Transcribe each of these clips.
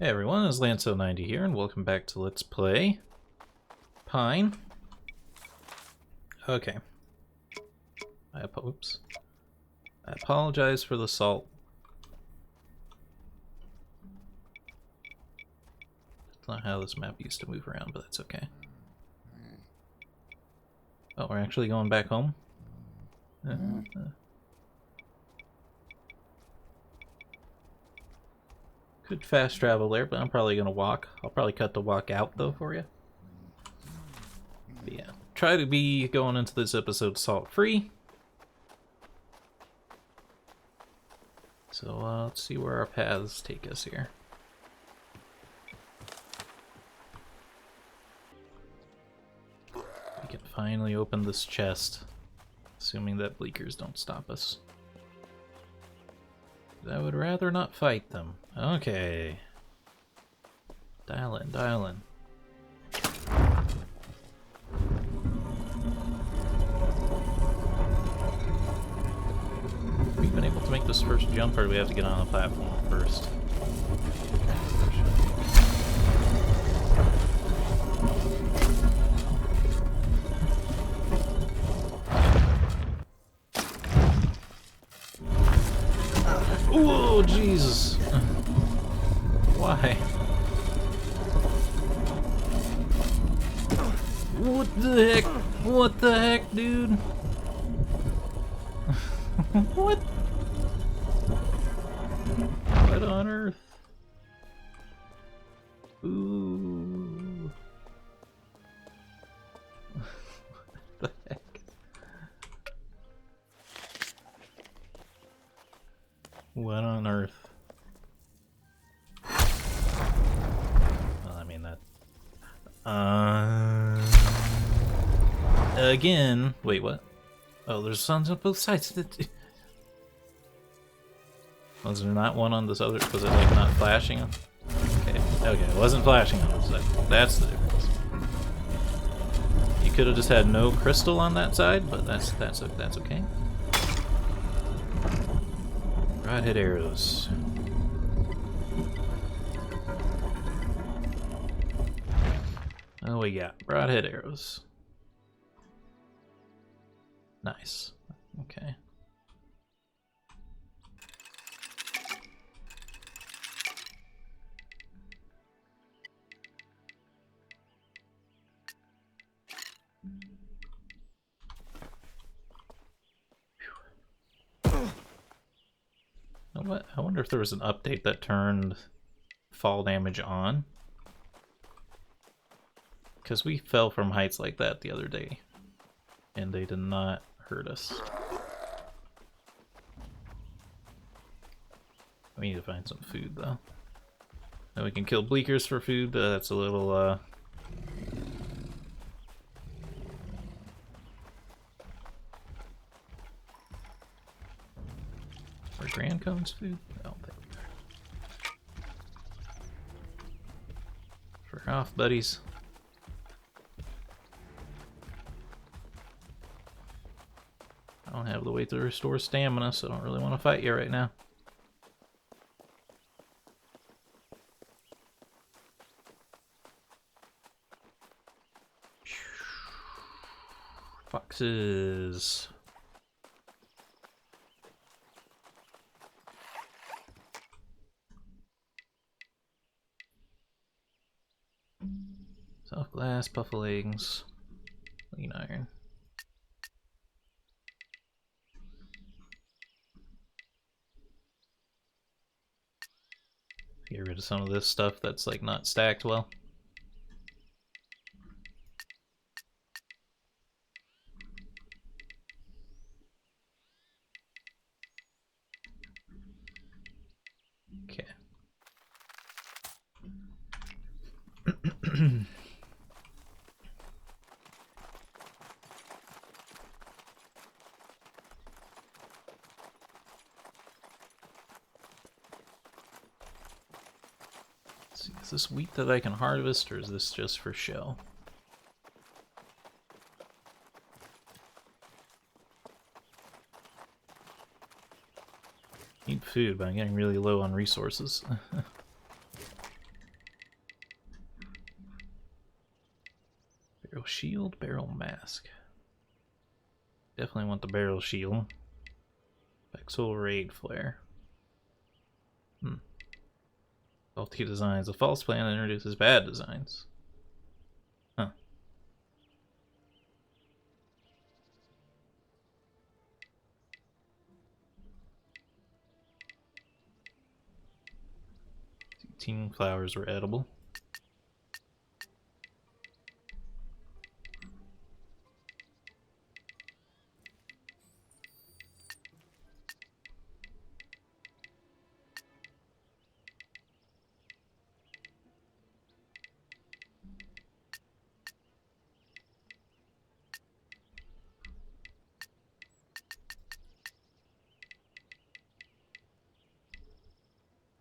Hey everyone, it's Lanso90 here, and welcome back to Let's Play Pine. Okay. Oops. I apologize for the salt. That's not how this map used to move around, but that's okay. Oh, we're actually going back home? Could fast travel there, but I'm probably gonna walk. I'll probably cut the walk out though for you. But yeah, try to be going into this episode salt-free. So let's see where our paths take us here. We can finally open this chest, assuming that bleakers don't stop us. I would rather not fight them. Okay. Dial in, dial in. Have we been able to make this first jump, or do we have to get on the platform first? Oh, Jesus! Why? What the heck? What the heck, dude? What? What on earth? Ooh. What the heck? What on earth? Well, I mean that. Again. Wait, what? Oh, there's suns on both sides. Was there not one on this other? Was it like not flashing? Okay, okay, it wasn't flashing on this side. That's the difference. You could have just had no crystal on that side, but that's okay. Broadhead arrows. Oh, we got broadhead arrows. Nice. Okay. What? I wonder if there was an update that turned fall damage on. Because we fell from heights like that the other day, and they did not hurt us. We need to find some food, though. Now we can kill bleakers for food, but that's a little, Are Grand Cones food? I don't think we are. We're off, buddies. I don't have the way to restore stamina, so I don't really want to fight you right now. Foxes. Soft glass, buffalo eggs, lean iron. Get rid of some of this stuff that's like not stacked well. Okay. Let's see, is this wheat that I can harvest, or is this just for show? Need food, but I'm getting really low on resources. Barrel shield, barrel mask. Definitely want the barrel shield. Vexel raid flare. Faulty designs. A false plan introduces bad designs. Huh. Team flowers were edible.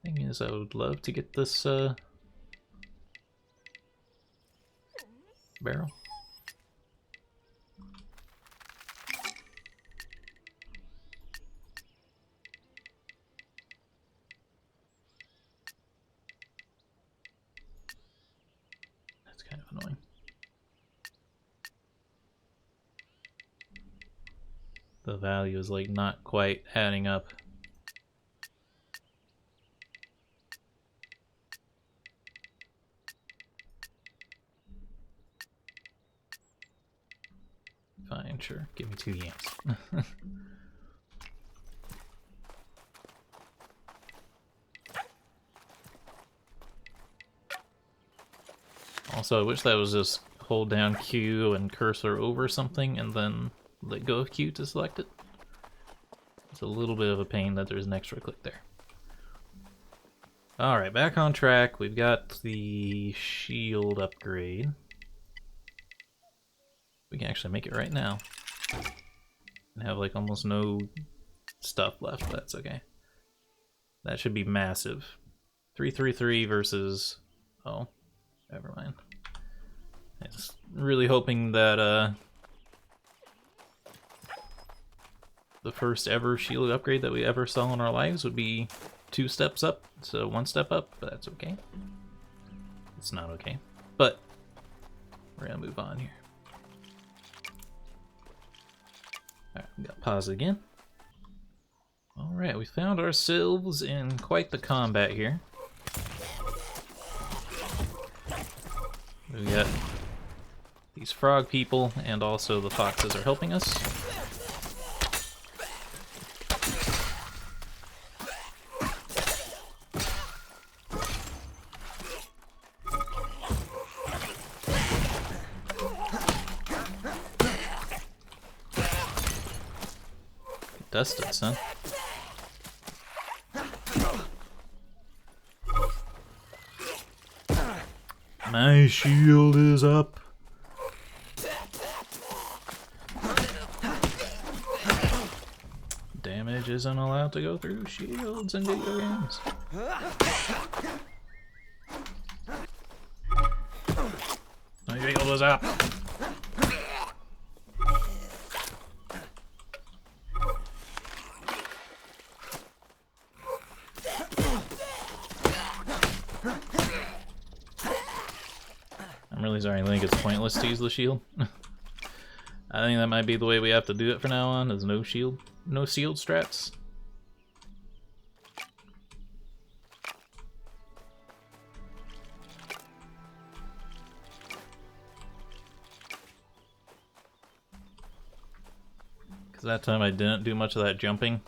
Thing is, I would love to get this barrel. That's kind of annoying. The value is like not quite adding up. Fine, sure. Give me 2 yams. Also, I wish that was just hold down Q and cursor over something and then let go of Q to select it. It's a little bit of a pain that there's an extra click there. Alright, back on track. We've got the shield upgrade. We can actually make it right now. And have like almost no stuff left, but that's okay. That should be massive. 333 versus... oh, never mind. I was really hoping that the first ever shield upgrade that we ever saw in our lives would be 2 steps up, so 1 step up, but that's okay. It's not okay, but we're gonna move on here. Alright, we got pause again. Alright, we found ourselves in quite the combat here. We got these frog people, and also the foxes are helping us. Dusted, son. My shield is up. Damage isn't allowed to go through shields in video games. My shield is up. I'm really sorry, I think it's pointless to use the shield. I think that might be the way we have to do it from now on, is no shield, no shield strats. Because that time I didn't do much of that jumping.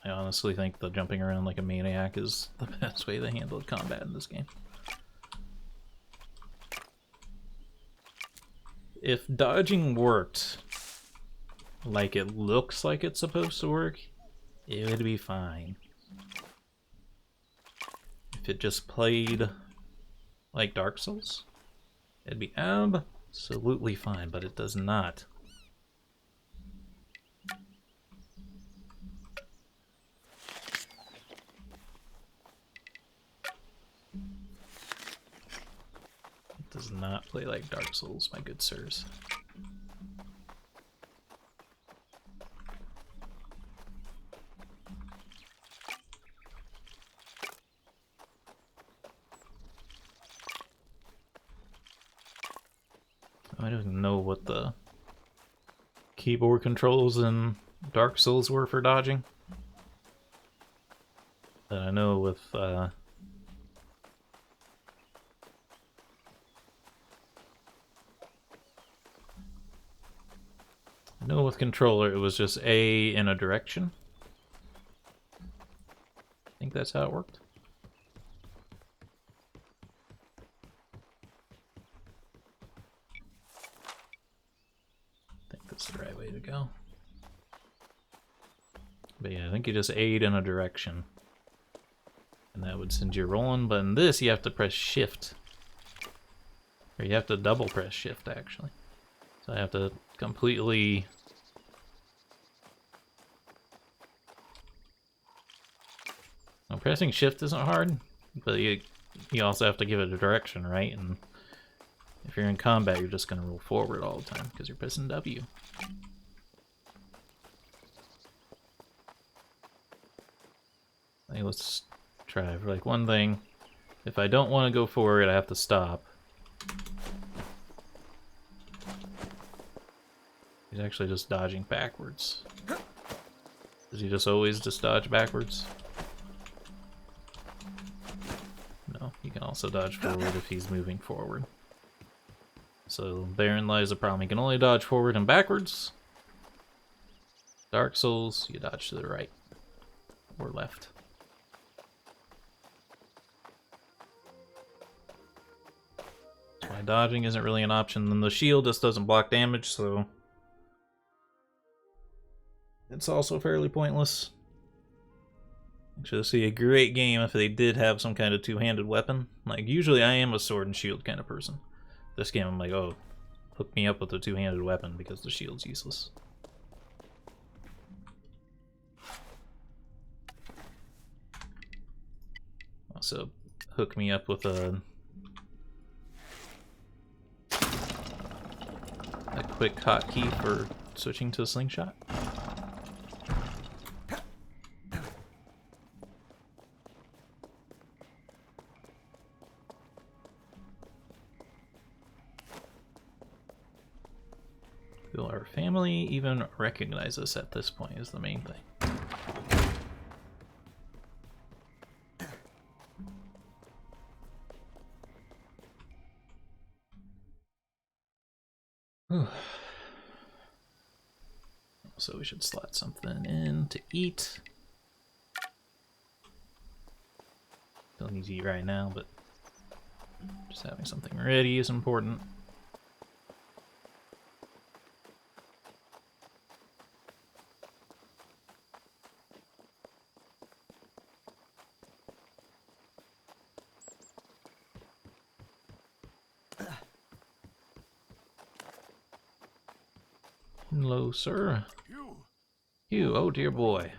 I honestly think the jumping around like a maniac is the best way to handle combat in this game. If dodging worked like it looks like it's supposed to work, it would be fine. If it just played like Dark Souls, it'd be absolutely fine, but it does not. Does not play like Dark Souls, my good sirs. even know what the keyboard controls in Dark Souls were for dodging. But I know with I know with controller it was just A in a direction. I think that's how it worked. I think that's the right way to go. But yeah, I think you just aid in a direction. And that would send you rolling, but in this you have to press shift. Or you have to double press shift actually. So I have to completely... Well, pressing shift isn't hard, but you also have to give it a direction, right? And if you're in combat, you're just going to roll forward all the time because you're pressing W. Hey, let's try for like one thing. If I don't want to go forward, I have to stop. He's actually just dodging backwards. Does he just always just dodge backwards? No, he can also dodge forward if he's moving forward. So therein lies the problem. He can only dodge forward and backwards. Dark Souls, you dodge to the right or left. That's why dodging isn't really an option. And the shield just doesn't block damage, so it's also fairly pointless. Actually, this would be a great game if they did have some kind of two-handed weapon. Like, usually I am a sword and shield kind of person. This game I'm like, oh, hook me up with a two-handed weapon because the shield's useless. Also, hook me up with a quick hotkey for switching to a slingshot. Will our family even recognize us at this point is the main thing. So we should slot something in to eat. Don't need to eat right now, but just having something ready is important. Hello, sir. You, oh dear boy.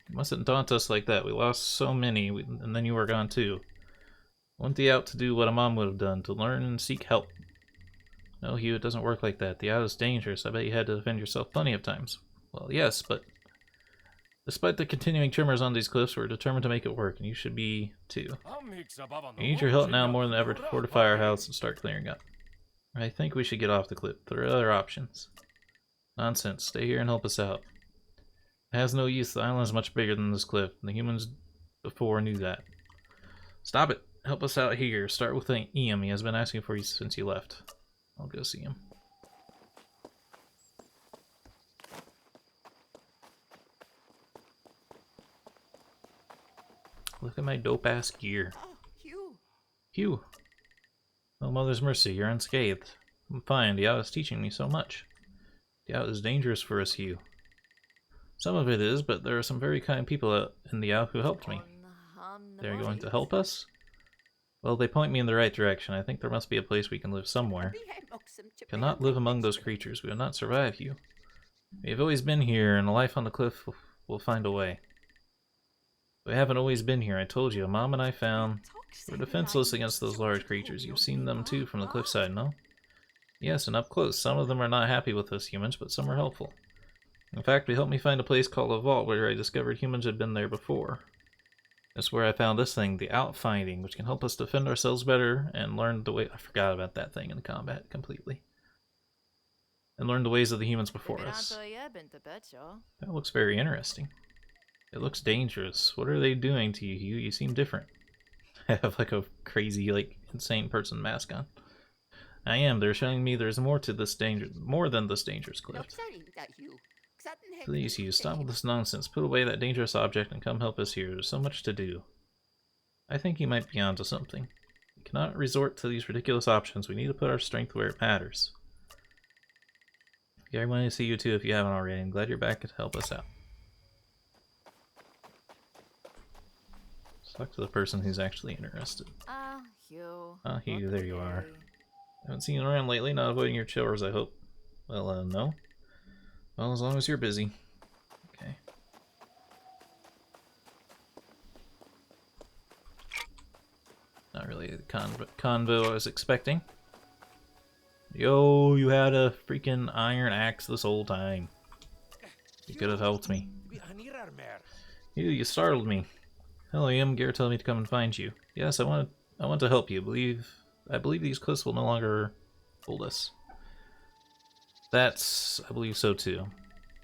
You mustn't taunt us like that. We lost so many, and then you were gone too. Went thee out to do what a mom would have done, to learn and seek help. No, Hugh, it doesn't work like that. The out is dangerous. I bet you had to defend yourself plenty of times. Well, yes, but despite the continuing tremors on these cliffs, we're determined to make it work, and you should be too. We need your help now more than ever to fortify our house and start clearing up. I think we should get off the cliff. There are other options. Nonsense. Stay here and help us out. It has no use. The island is much bigger than this cliff. The humans before knew that. Stop it. Help us out here. Start with Ian. He has been asking for you since you left. I'll go see him. Look at my dope-ass gear. Oh, Hugh. Hugh. Oh, Mother's mercy. You're unscathed. I'm fine. The out is teaching me so much. The out is dangerous for us, Hugh. Some of it is, but there are some very kind people in the out who helped me. They're going to help us? Well, they point me in the right direction. I think there must be a place we can live somewhere. We cannot live among those creatures. We will not survive, Hugh. We have always been here, and a life on the cliff will find a way. We haven't always been here, I told you. Mom and I found... We're defenseless against those large creatures. You've seen them too from the cliffside, no? Yes, and up close. Some of them are not happy with us humans, but some are helpful. In fact, they helped me find a place called a vault where I discovered humans had been there before. That's where I found this thing, the Outfinding, which can help us defend ourselves better and learn the way... I forgot about that thing in combat completely. and learn the ways of the humans before us. That looks very interesting. It looks dangerous. What are they doing to you, Hugh? You seem different. I have like a crazy, like, insane person mask on. I am. They're showing me there's more to this danger, more than this dangerous cliff. Please, Hugh, stop with this nonsense. Put away that dangerous object and come help us here. There's so much to do. I think you might be onto something. We cannot resort to these ridiculous options. We need to put our strength where it matters. Yeah, I want to see you too if you haven't already. I'm glad you're back to help us out. Talk to the person who's actually interested. Hugh. Hugh, there you are. Haven't seen you around lately, not avoiding your chores, I hope. Well, no. Well, as long as you're busy. Okay. Not really the convo I was expecting. Yo, you had a freaking iron axe this whole time. You could have helped me. You startled me. Hello, Ian. Garrett told me to come and find you. Yes, I want to help you. I believe these cliffs will no longer hold us. I believe so too.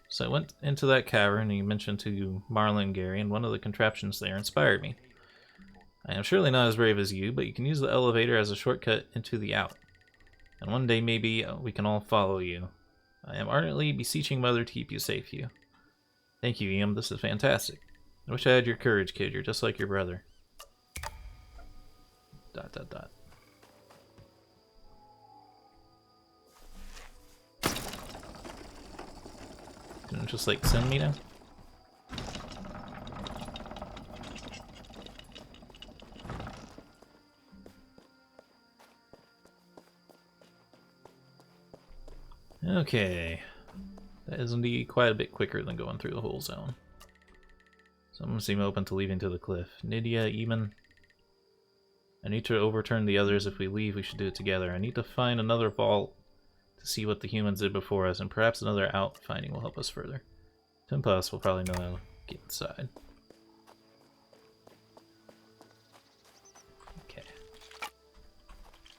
So I went into that cavern and you mentioned to Marlon and Gary, and one of the contraptions there inspired me. I am surely not as brave as you, but you can use the elevator as a shortcut into the out. And one day maybe we can all follow you. I am ardently beseeching Mother to keep you safe, Hugh. Thank you, Ian. This is fantastic. I wish I had your courage, kid. You're just like your brother. ... Can it just like send me now? Okay. That is indeed quite a bit quicker than going through the whole zone. Some seem open to leaving to the cliff. Nydia, Eamon. I need to overturn the others. If we leave, we should do it together. I need to find another vault to see what the humans did before us, and perhaps another out finding will help us further. Timpus will probably know how to get inside. Okay.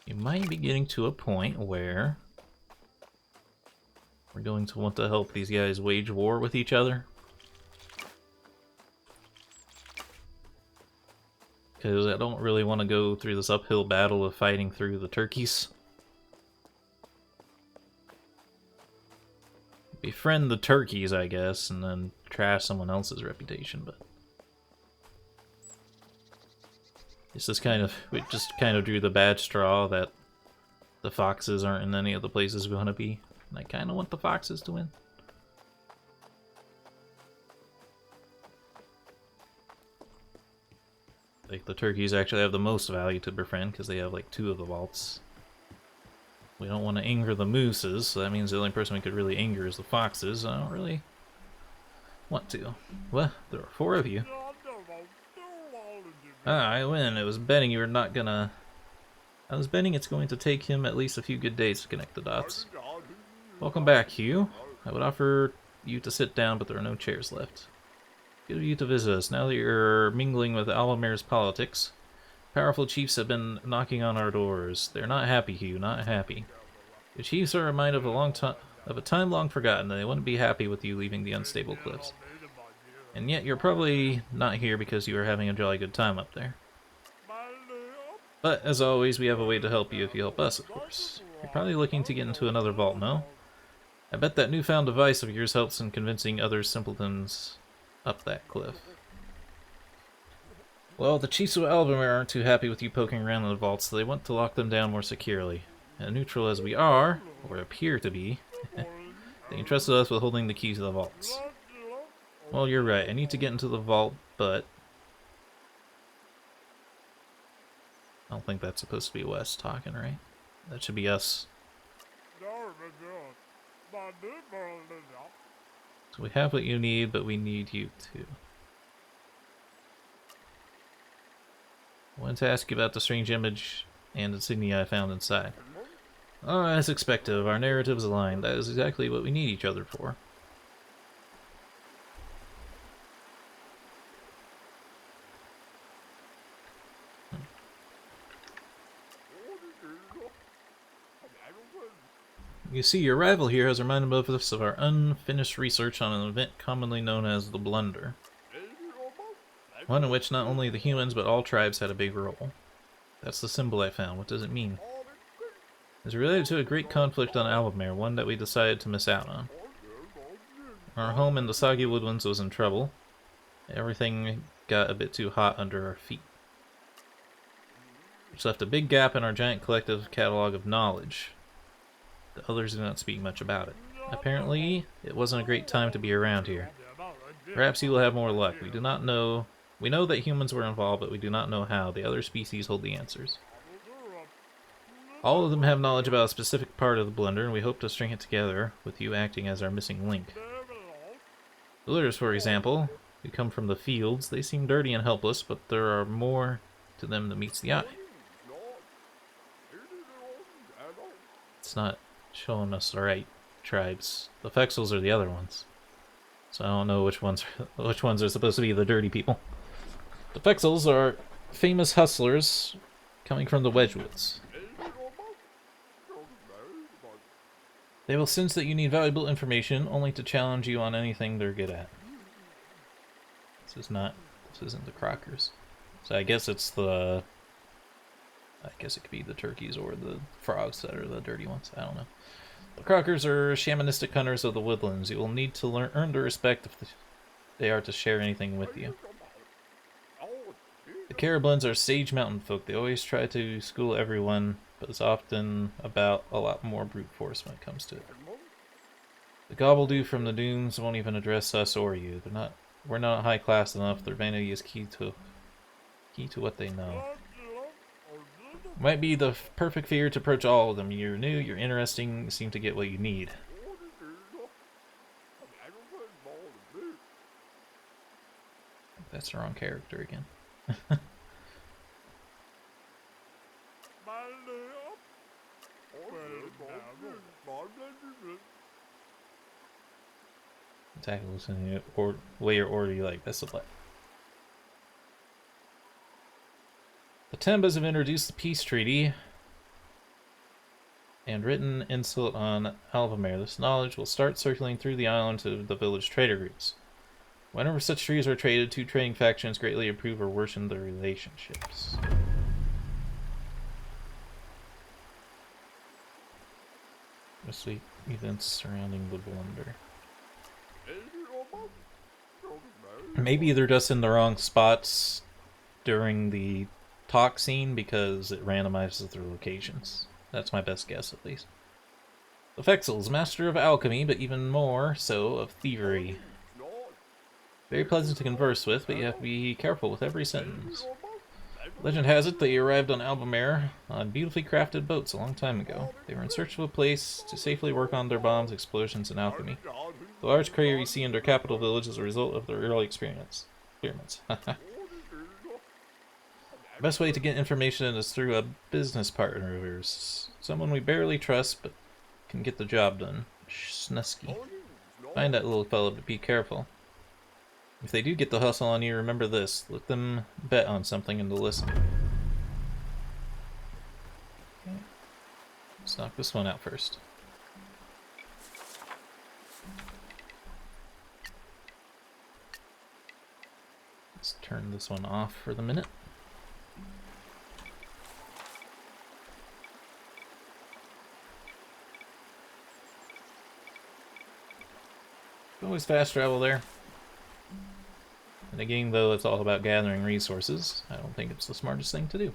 You might be getting to a point where we're going to want to help these guys wage war with each other. Because I don't really want to go through this uphill battle of fighting through the turkeys. Befriend the turkeys, I guess, and then trash someone else's reputation, but... It's just we just kind of drew the bad straw that the foxes aren't in any of the places we want to be. And I kind of want the foxes to win. Like, the turkeys actually have the most value to befriend because they have like 2 of the vaults. We don't want to anger the mooses, so that means the only person we could really anger is the foxes. I don't really want to. Well, there are 4 of you. Ah, I win. I was betting you were not gonna... I was betting it's going to take him at least a few good days to connect the dots. Welcome back, Hugh. I would offer you to sit down, but there are no chairs left. Good of you to visit us. Now that you're mingling with Albamare's politics, powerful chiefs have been knocking on our doors. They're not happy, Hugh, not happy. The chiefs are reminded of a time long forgotten, and they wouldn't be happy with you leaving the unstable cliffs. And yet you're probably not here because you are having a jolly good time up there. But, as always, we have a way to help you if you help us, of course. You're probably looking to get into another vault, no? I bet that newfound device of yours helps in convincing other simpletons up that cliff. Well, the chiefs of Albamare aren't too happy with you poking around in the vaults, so they want to lock them down more securely. And neutral as we are, or appear to be, they entrusted us with holding the keys to the vaults. Well, you're right. I need to get into the vault, but... I don't think that's supposed to be Wes talking, right? That should be us. So we have what you need, but we need you too. I wanted to ask you about the strange image and insignia I found inside. Oh, as expected, our narratives align. That is exactly what we need each other for. You see, your arrival here has reminded both of us of our unfinished research on an event commonly known as the Blunder. One in which not only the humans, but all tribes had a big role. That's the symbol I found. What does it mean? It's related to a great conflict on Albamare, one that we decided to miss out on. Our home in the soggy woodlands was in trouble. Everything got a bit too hot under our feet, which left a big gap in our giant collective catalog of knowledge. The others do not speak much about it. Apparently, it wasn't a great time to be around here. Perhaps you will have more luck. We do not know. We know that humans were involved, but we do not know how. The other species hold the answers. All of them have knowledge about a specific part of the Blunder, and we hope to string it together, with you acting as our missing link. Villagers, for example, who come from the fields, they seem dirty and helpless, but there are more to them than meets the eye. It's not showing us the right tribes. The Fexels are the other ones. So I don't know which ones are supposed to be the dirty people. The Fexels are famous hustlers coming from the Wedgwoods. They will sense that you need valuable information, only to challenge you on anything they're good at. This isn't the Crockers. So I guess it's the... I guess it could be the turkeys or the frogs that are the dirty ones. I don't know. The Crockers are shamanistic hunters of the woodlands. You will need to earn their respect if they are to share anything with you. The Carablins are sage mountain folk. They always try to school everyone, but it's often about a lot more brute force when it comes to it. The Gobbledew from the dunes won't even address us or you. We're not high class enough. Their vanity is key to what they know. Might be the perfect figure to approach all of them. You're new, you're interesting, you seem to get what you need. That's the wrong character again. Tackle this in the way or order you like. That's the play. The Tembas have introduced the peace treaty and written insult on Albamare. This knowledge will start circulating through the island to the village trader groups. Whenever such treaties are traded, two trading factions greatly improve or worsen their relationships. Mostly events surrounding the Blunder. Maybe they're just in the wrong spots during the talk scene because it randomizes their locations. That's my best guess, at least. The Fexels, master of alchemy, but even more so of thievery. Very pleasant to converse with, but you have to be careful with every sentence. Legend has it they arrived on Albamare on beautifully crafted boats a long time ago. They were in search of a place to safely work on their bombs, explosions, and alchemy. The large crater you see in their capital village is a result of their early experiments. The best way to get information is through a business partner of yours. Someone we barely trust, but can get the job done. Snusky. Find that little fellow, but be careful. If they do get the hustle on you, remember this. Let them bet on something and to listen. Okay. Let's knock this one out first. Let's turn this one off for the minute. Always fast travel there. In a game, though, it's all about gathering resources. I don't think it's the smartest thing to do.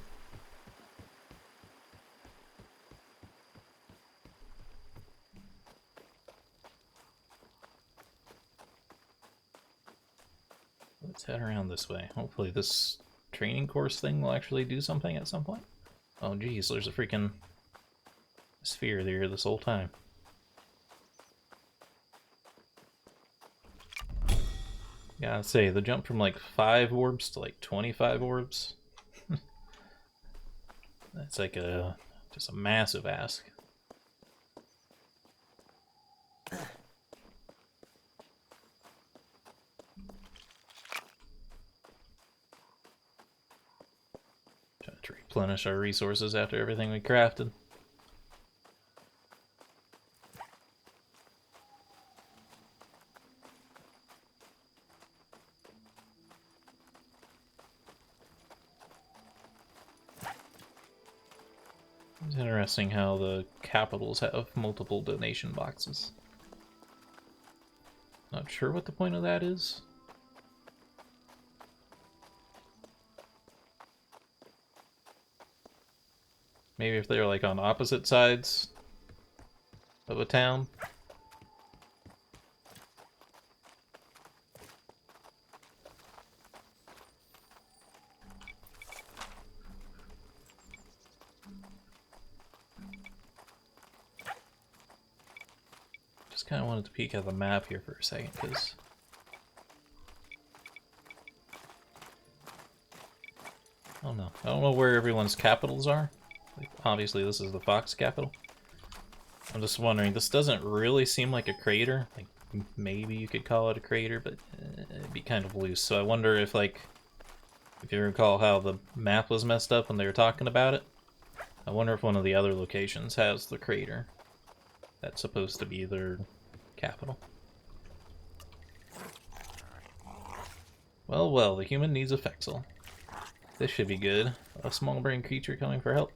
Let's head around this way. Hopefully this training course thing will actually do something at some point. Oh geez, there's a freaking sphere there this whole time. Gotta say, the jump from like 5 orbs to like 25 orbs, that's like just a massive ask. Trying to replenish our resources after everything we crafted. It's interesting how the capitals have multiple donation boxes. Not sure what the point of that is. Maybe if they're like on opposite sides of a town. Just kind of wanted to peek at the map here for a second, because I don't know. I don't know where everyone's capitals are. Like, obviously, this is the Fox capital. I'm just wondering, this doesn't really seem like a crater. Like, maybe you could call it a crater, but it'd be kind of loose. So I wonder if, like, if you recall how the map was messed up when they were talking about it, I wonder if one of the other locations has the crater. That's supposed to be their capital. Well, well, the human needs a Fexel. This should be good. A small-brained creature coming for help.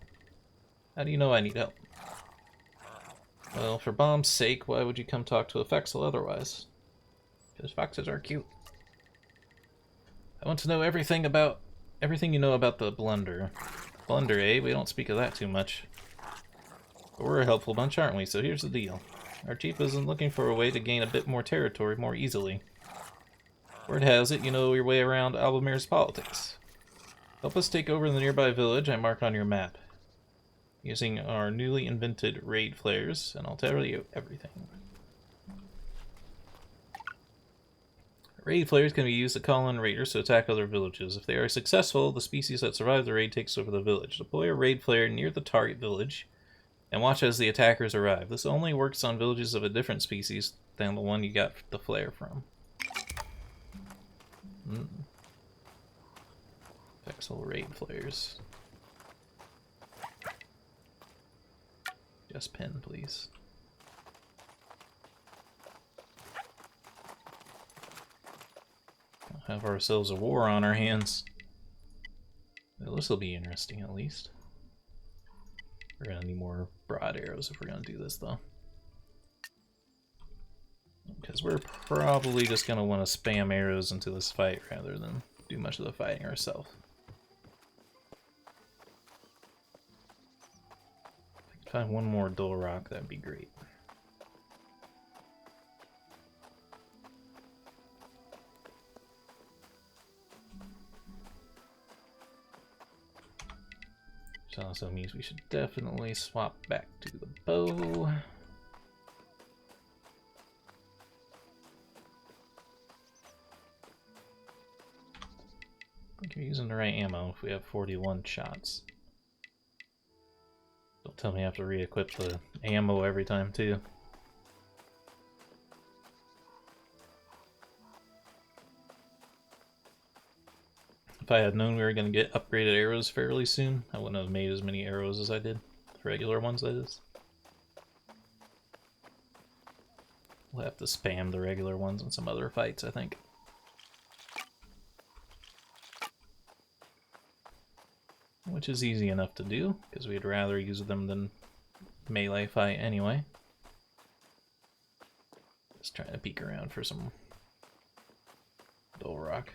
How do you know I need help? Well, for Bomb's sake, why would you come talk to a Fexel otherwise? Because foxes are cute. I want to know everything you know about the Blunder. Blunder, eh? We don't speak of that too much. But we're a helpful bunch, aren't we? So here's the deal. Our chief isn't looking for a way to gain a bit more territory more easily. Word has it, you know your way around Albamare's politics. Help us take over the nearby village I marked on your map, using our newly invented raid flares, and I'll tell you everything. Raid flares can be used to call in raiders to attack other villages. If they are successful, the species that survive the raid takes over the village. Deploy a raid flare near the target village, and watch as the attackers arrive. This only works on villages of a different species than the one you got the flare from. Fexel raid flares. Just pin, please. We'll have ourselves a war on our hands. Well, this will be interesting, at least. We're gonna need more broad arrows if we're gonna do this, though. Because we're probably just gonna want to spam arrows into this fight rather than do much of the fighting ourselves. If I could find one more dull rock, that'd be great. Which also means we should definitely swap back to the bow. I think we're using the right ammo if we have 41 shots. Don't tell me I have to re-equip the ammo every time, too. If I had known we were going to get upgraded arrows fairly soon, I wouldn't have made as many arrows as I did. The regular ones, that is. We'll have to spam the regular ones in some other fights, I think. Which is easy enough to do, because we'd rather use them than melee fight anyway. Just trying to peek around for some dull rock.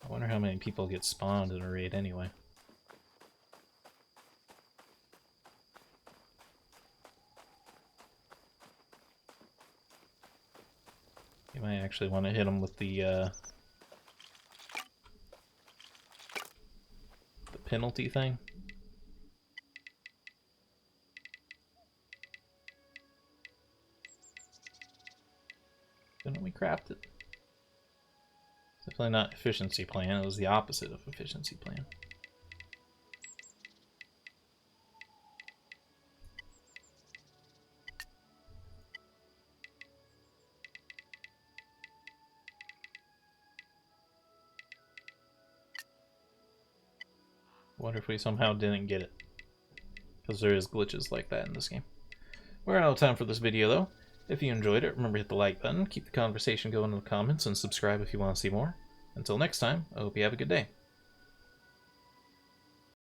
I wonder how many people get spawned in a raid anyway. You might actually want to hit them with the penalty thing. Couldn't we craft it? Definitely not efficiency plan, it was the opposite of efficiency plan. Wonder if we somehow didn't get it. Because there is glitches like that in this game. We're out of time for this video though. If you enjoyed it, remember to hit the like button, keep the conversation going in the comments, and subscribe if you want to see more. Until next time, I hope you have a good day.